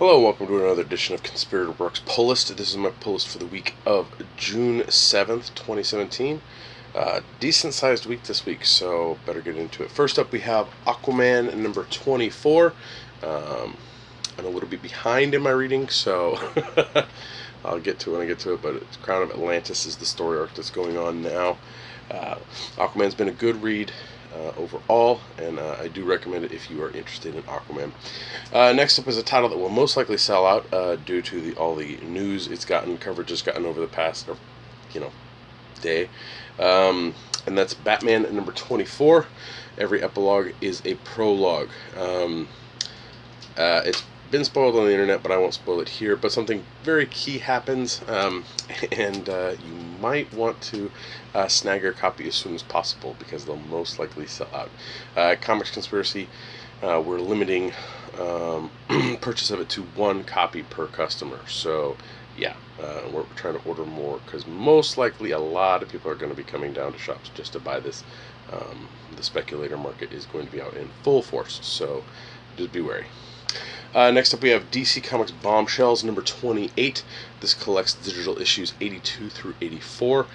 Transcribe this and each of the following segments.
Hello, welcome to another edition of Conspirator Works Pull List. This is my pull list for the week of June 7th, 2017. Decent sized week this week, so better get into it. First up, we have Aquaman number 24. I'm a little bit behind in my reading, so I'll get to it when I get to it, but it's Crown of Atlantis is the story arc that's going on now. Aquaman's been a good read overall, and I do recommend it if you are interested in Aquaman. Next up is a title that will most likely sell out due to all the news it's gotten, coverage it's gotten over the past day, and that's Batman number 24. Every epilogue is a prologue. It's been spoiled on the internet, but I won't spoil it here. But something very key happens, and you might want to snag your copy as soon as possible because they'll most likely sell out. Comics Conspiracy, we're limiting purchase of it to one copy per customer. So yeah, we're trying to order more because most likely a lot of people are going to be coming down to shops just to buy this. The speculator market is going to be out in full force, so just be wary. Next up, we have DC Comics Bombshells number 28. This collects digital issues 82 through 84.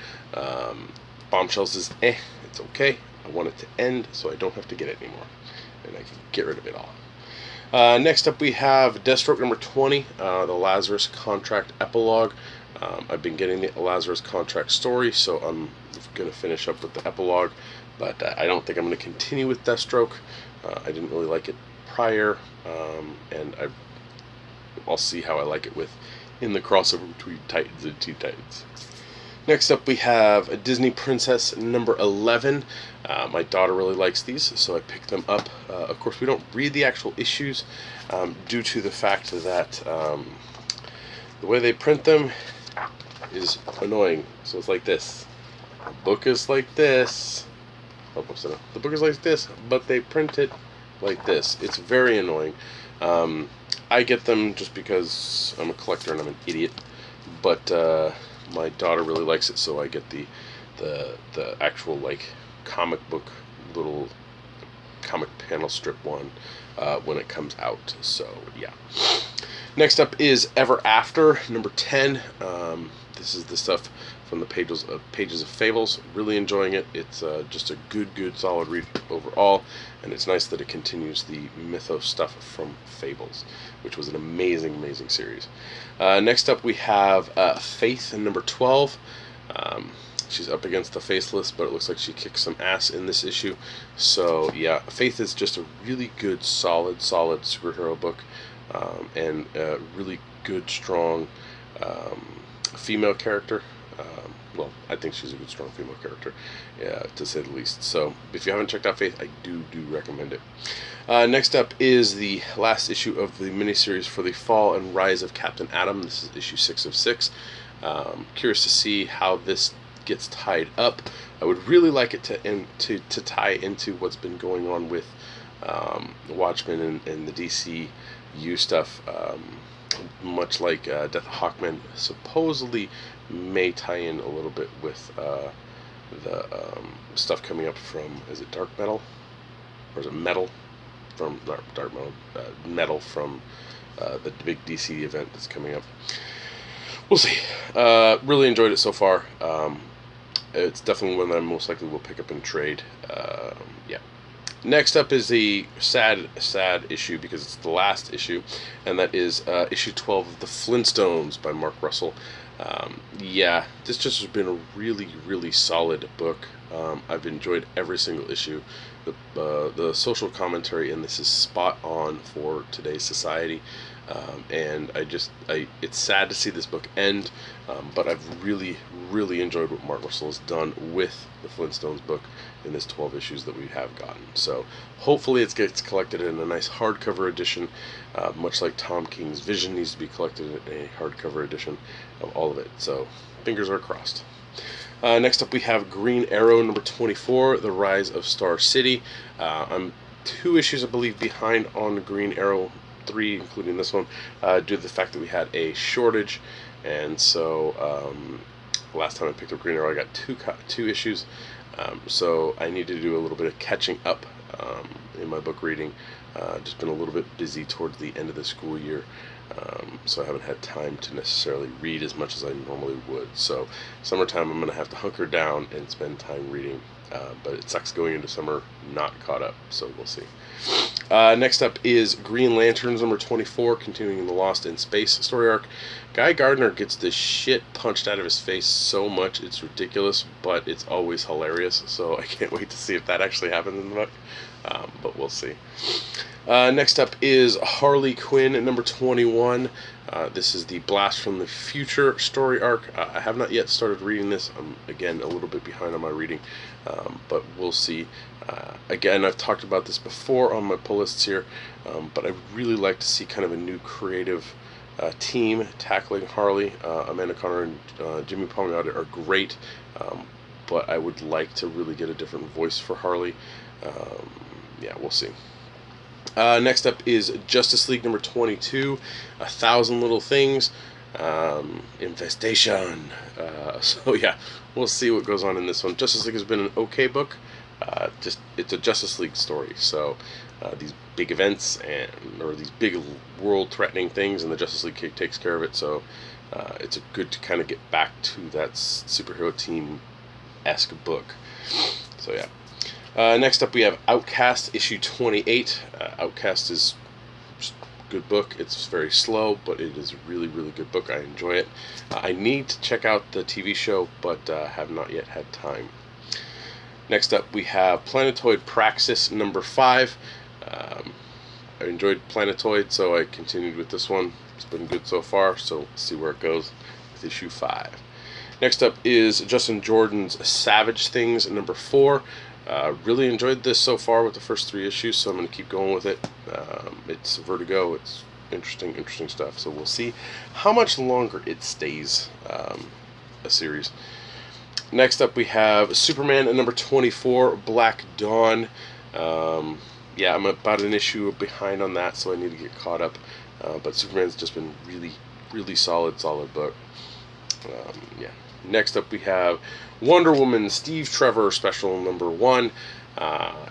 Bombshells is it's okay. I want it to end so I don't have to get it anymore, and I can get rid of it all. Next up, we have Deathstroke number 20, the Lazarus Contract Epilogue. I've been getting the Lazarus Contract story, so I'm going to finish up with the epilogue, but I don't think I'm going to continue with Deathstroke. I didn't really like it prior, and I'll see how I like it in the crossover between Titans and Teen Titans. Next up, we have a Disney Princess number 11. My daughter really likes these, so I picked them up. Of course, we don't read the actual issues due to the fact that the way they print them is annoying. So it's like this. The book is like this. The book is like this, but they print it like this. It's very annoying. I get them just because I'm a collector and I'm an idiot, but my daughter really likes it, so I get the actual comic book little comic panel strip one when it comes out. So yeah. Next up is Ever After number 10. This is the stuff from the pages of Fables. Really enjoying it. It's just a good solid read overall, and it's nice that it continues the mythos stuff from Fables, which was an amazing series. Next up, we have Faith number 12. She's up against the Faceless, but it looks like she kicks some ass in this issue. So yeah, Faith is just a really good solid superhero book, and a really good strong female character. Well, I think she's a good, strong female character, to say the least. So, if you haven't checked out Faith, I do recommend it. Next up is the last issue of the miniseries for the Fall and Rise of Captain Atom. This is issue 6 of 6. Curious to see how this gets tied up. I would really like it to tie into what's been going on with Watchmen and the DCU stuff. Much like Death of Hawkman supposedly may tie in a little bit with the stuff coming up from, is it Dark Metal? Or is it Metal? From Dark Metal. Metal from the big DC event that's coming up. We'll see. Really enjoyed it so far. It's definitely one that I most likely will pick up and trade. Yeah. Next up is the sad issue, because it's the last issue, and that is issue 12 of the Flintstones by Mark Russell. Yeah, this just has been a really solid book. I've enjoyed every single issue. The social commentary in this is spot on for today's society, and it's sad to see this book end, but I've really enjoyed what Mark Russell has done with the Flintstones book in this 12 issues that we have gotten. So hopefully it gets collected in a nice hardcover edition, much like Tom King's Vision needs to be collected in a hardcover edition of all of it. So fingers are crossed. Next up, we have Green Arrow number 24, The Rise of Star City. I'm 2 issues, I believe, behind on Green Arrow 3, including this one, due to the fact that we had a shortage, and so last time I picked up Green Arrow, I got two issues, so I need to do a little bit of catching up. in my book reading. Just been a little bit busy towards the end of the school year, so I haven't had time to necessarily read as much as I normally would. So summertime I'm going to have to hunker down and spend time reading, but it sucks going into summer not caught up, so we'll see. Next up is Green Lanterns number 24, continuing the Lost in Space story arc. Guy Gardner gets the shit punched out of his face so much, it's ridiculous, but it's always hilarious, so I can't wait to see if that actually happens in the book, but we'll see. Next up is Harley Quinn at number 21. This is the Blast from the Future story arc. I have not yet started reading this. I'm, again, a little bit behind on my reading, but we'll see. Again, I've talked about this before on my pull lists here, but I'd really like to see kind of a new creative team tackling Harley. Amanda Conner and Jimmy Palmiotti are great, but I would like to really get a different voice for Harley. Yeah, we'll see. Next up is Justice League number 22, 1,000 Little Things, Infestation. So yeah, we'll see what goes on in this one. Justice League has been an okay book. It's a Justice League story, so these big events or these big world-threatening things, and the Justice League takes care of it. So it's good to kind of get back to that superhero team-esque book. So yeah. Next up we have Outcast issue 28. Outcast is just a good book. It's very slow, but it is a really, really good book. I enjoy it. I need to check out the TV show, but have not yet had time. Next up we have Planetoid Praxis number 5. I enjoyed Planetoid, so I continued with this one. It's been good so far, so let's see where it goes with issue 5. Next up is Justin Jordan's Savage Things number 4. Really enjoyed this so far with the first 3 issues, so I'm going to keep going with it. It's Vertigo. It's interesting stuff. So we'll see how much longer it stays a series. Next up we have Superman at number 24, Black Dawn. Yeah, I'm about an issue behind on that, so I need to get caught up. But Superman's just been really solid book. Yeah. Next up we have Wonder Woman Steve Trevor special number 1.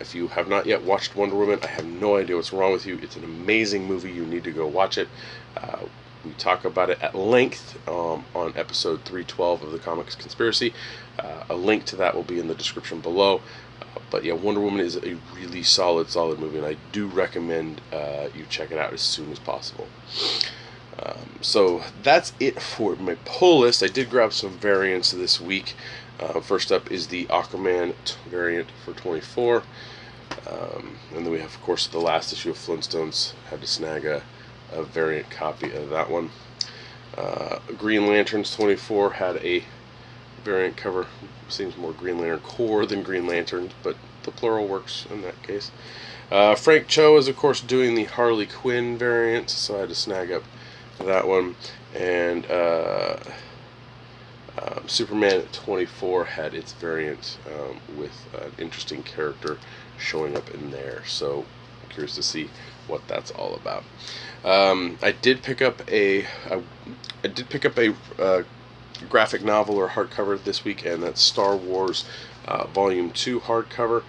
If you have not yet watched Wonder Woman, I have no idea what's wrong with you. It's an amazing movie. You need to go watch it. We talk about it at length on episode 312 of the Comics Conspiracy. A link to that will be in the description below. But yeah, Wonder Woman is a really solid movie, and I do recommend you check it out as soon as possible. So that's it for my pull list. I did grab some variants this week. First up is the Aquaman variant for 24. And then we have, of course, the last issue of Flintstones. Had to snag a variant copy of that one. Green Lanterns 24 had a variant cover. Seems more Green Lantern Corps than Green Lanterns, but the plural works in that case. Frank Cho is, of course, doing the Harley Quinn variant, so I had to snag up that one. And Superman 24 had its variant with an interesting character showing up in there, so I'm curious to see what that's all about. I did pick up a graphic novel or hardcover this week, and that's Star Wars Volume 2 hardcover.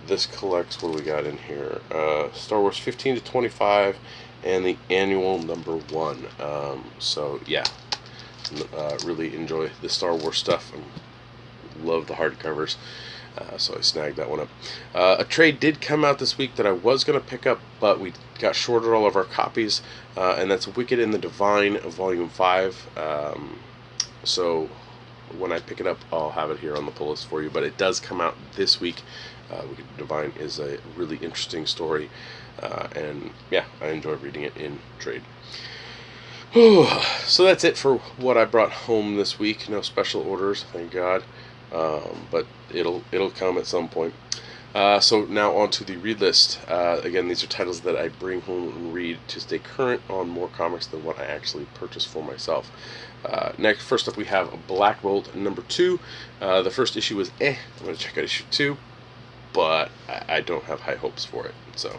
This collects, what do we got in here? Star Wars 15 to 25 and the annual number 1. So yeah, really enjoy the Star Wars stuff. Love the hardcovers, so I snagged that one up. A trade did come out this week that I was going to pick up, but we got shorted all of our copies, and that's Wicked and the Divine Volume 5. So when I pick it up, I'll have it here on the pull list for you, but it does come out this week. Wicked and Divine is a really interesting story, and yeah, I enjoy reading it in trade. So that's it for what I brought home this week. No special orders, thank God, but it'll come at some point. So now on to the read list. Again, these are titles that I bring home and read to stay current on more comics than what I actually purchase for myself. First up we have Black Bolt number 2. The first issue was I'm going to check out issue 2, but I don't have high hopes for it. So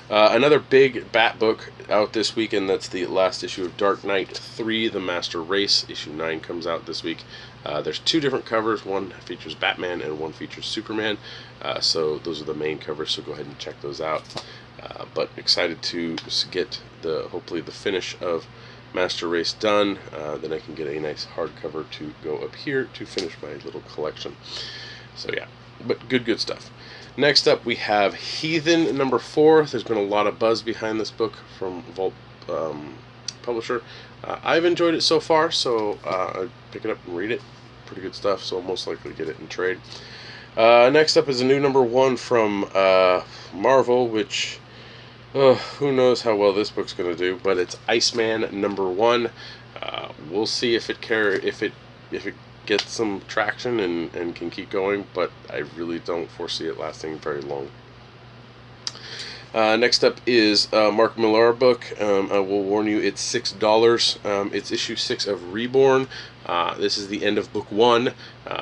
another big Bat book out this week, and that's the last issue of Dark Knight 3, The Master Race. Issue 9 comes out this week. There's 2 different covers. One features Batman and one features Superman. So those are the main covers, so go ahead and check those out. But excited to get hopefully the finish of Master Race done. Then I can get a nice hardcover to go up here to finish my little collection. So yeah, but good stuff. Next up we have Heathen number 4. There's been a lot of buzz behind this book from Vault publisher. I've enjoyed it so far, so I pick it up and read it. Pretty good stuff, so I'll most likely get it in trade. Next up is a new number 1 from Marvel, which who knows how well this book's going to do, but it's Iceman number 1. We'll see if it gets some traction and can keep going, but I really don't foresee it lasting very long. Next up is Mark Millar book. I will warn you, it's $6. It's issue 6 of Reborn. This is the end of book 1,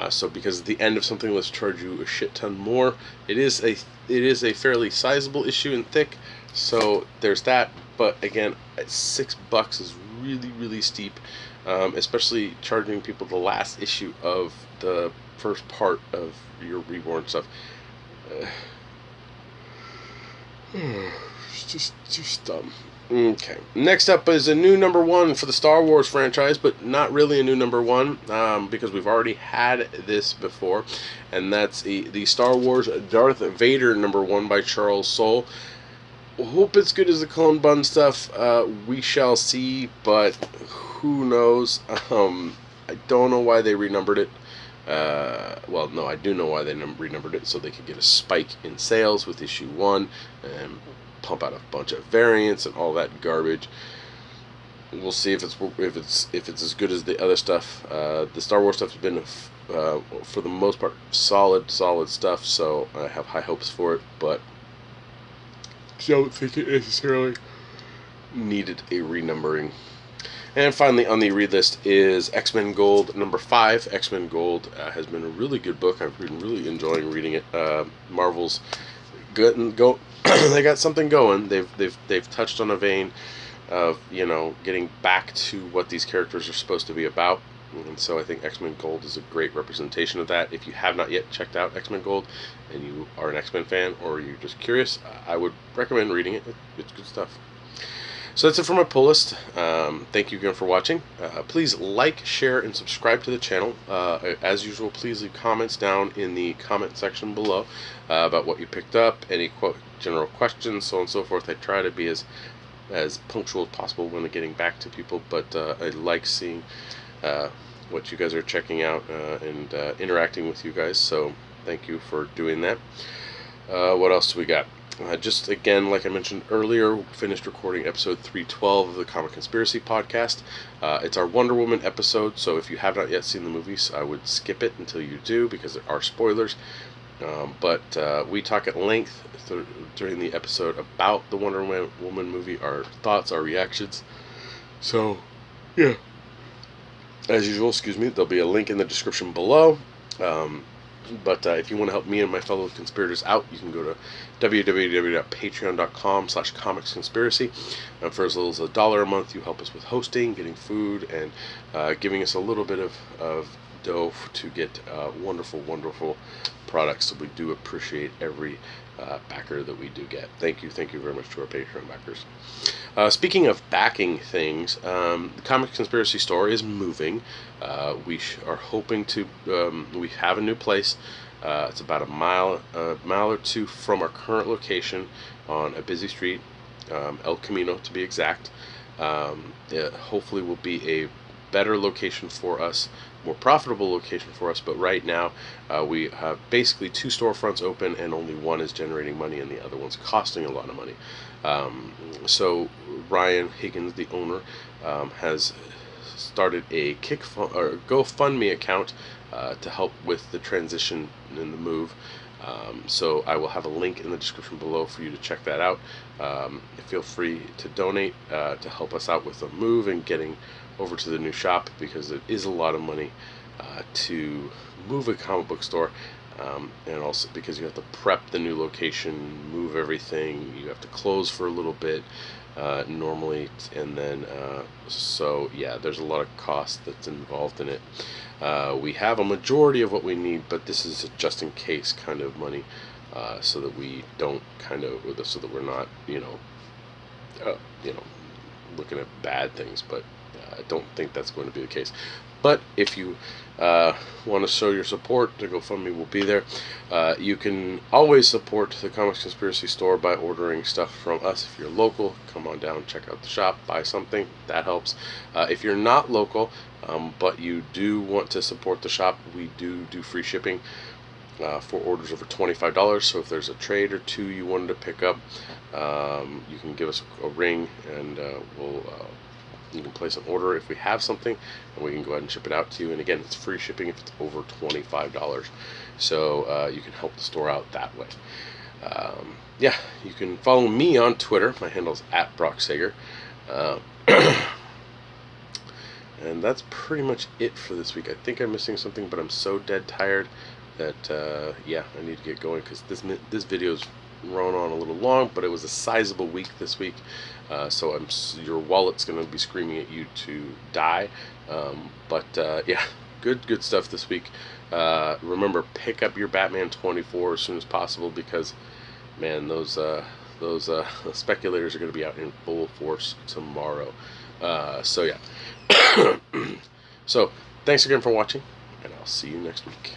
so because it's the end of something, let's charge you a shit ton more. It is a fairly sizable issue and thick, so there's that. But again, $6 is really steep, especially charging people the last issue of the first part of your Reborn stuff. It's just dumb. Okay. Next up is a new number 1 for the Star Wars franchise, but not really a new number 1, because we've already had this before, and that's the Star Wars Darth Vader number 1 by Charles Soule. Hope it's good as the Clone Bun stuff. We shall see, but who knows? I don't know why they renumbered it. Well, no, I do know why they renumbered it, so they could get a spike in sales with issue 1 and pump out a bunch of variants and all that garbage. We'll see if it's as good as the other stuff. The Star Wars stuff has been for the most part solid stuff, so I have high hopes for it, but don't think it necessarily needed a renumbering. And finally on the read list is X-Men Gold number 5. X-Men Gold has been a really good book. I've been really enjoying reading it. Marvel's good and go. They got something going. They've touched on a vein of, you know, getting back to what these characters are supposed to be about. And so I think X-Men Gold is a great representation of that. If you have not yet checked out X-Men Gold and you are an X-Men fan or you're just curious, I would recommend reading it. It's good stuff. So that's it for my pull list. Thank you again for watching. Please like, share, and subscribe to the channel. As usual, please leave comments down in the comment section below about what you picked up, any general questions, so on and so forth. I try to be as punctual as possible when getting back to people, but I like seeing what you guys are checking out and interacting with you guys, so thank you for doing that. What else do we got? Just again, like I mentioned earlier, finished recording episode 312 of the Comic Conspiracy podcast. It's our Wonder Woman episode, so if you have not yet seen the movies, I would skip it until you do, because there are spoilers. But we talk at length during the episode about the Wonder Woman movie, our thoughts, our reactions. So, yeah. As usual, there'll be a link in the description below. But if you want to help me and my fellow conspirators out, you can go to www.patreon.com/comicsconspiracy. For as little as $1 a month, you help us with hosting, getting food, and giving us a little bit of dough to get wonderful products. So we do appreciate every backer that we do get. Thank you very much to our Patreon backers. Speaking of backing things, the Comic Conspiracy store is moving. We are hoping to. We have a new place. It's about a mile or two from our current location on a busy street, El Camino to be exact. It hopefully will be a better location for us, more profitable location for us, but right now we have basically 2 storefronts open and only one is generating money and the other one's costing a lot of money. So Ryan Higgins, the owner, has started a GoFundMe account to help with the transition and the move. So I will have a link in the description below for you to check that out. Feel free to donate to help us out with the move and getting over to the new shop, because it is a lot of money to move a comic book store, and also because you have to prep the new location, move everything, you have to close for a little bit, normally, and then so yeah, there's a lot of cost that's involved in it. We have a majority of what we need, but this is a just in case kind of money, so that we don't so that we're not looking at bad things. But I don't think that's going to be the case. But if you want to show your support, the GoFundMe will be there. You can always support the Comics Conspiracy store by ordering stuff from us. If you're local, come on down, check out the shop, buy something. That helps. If you're not local, but you do want to support the shop, we do free shipping for orders over $25. So if there's a trade or two you wanted to pick up, you can give us a ring, and you can place an order if we have something, and we can go ahead and ship it out to you. And again, it's free shipping if it's over $25. So you can help the store out that way. Yeah, you can follow me on Twitter. My handle's @BrockSager. And that's pretty much it for this week. I think I'm missing something, but I'm so dead tired that yeah, I need to get going, because this video's run on a little long, but it was a sizable week this week, so your wallet's going to be screaming at you to die. But yeah, good stuff this week. Remember, pick up your Batman 24 as soon as possible, because man, those speculators are going to be out in full force tomorrow. So yeah. So thanks again for watching, and I'll see you next week.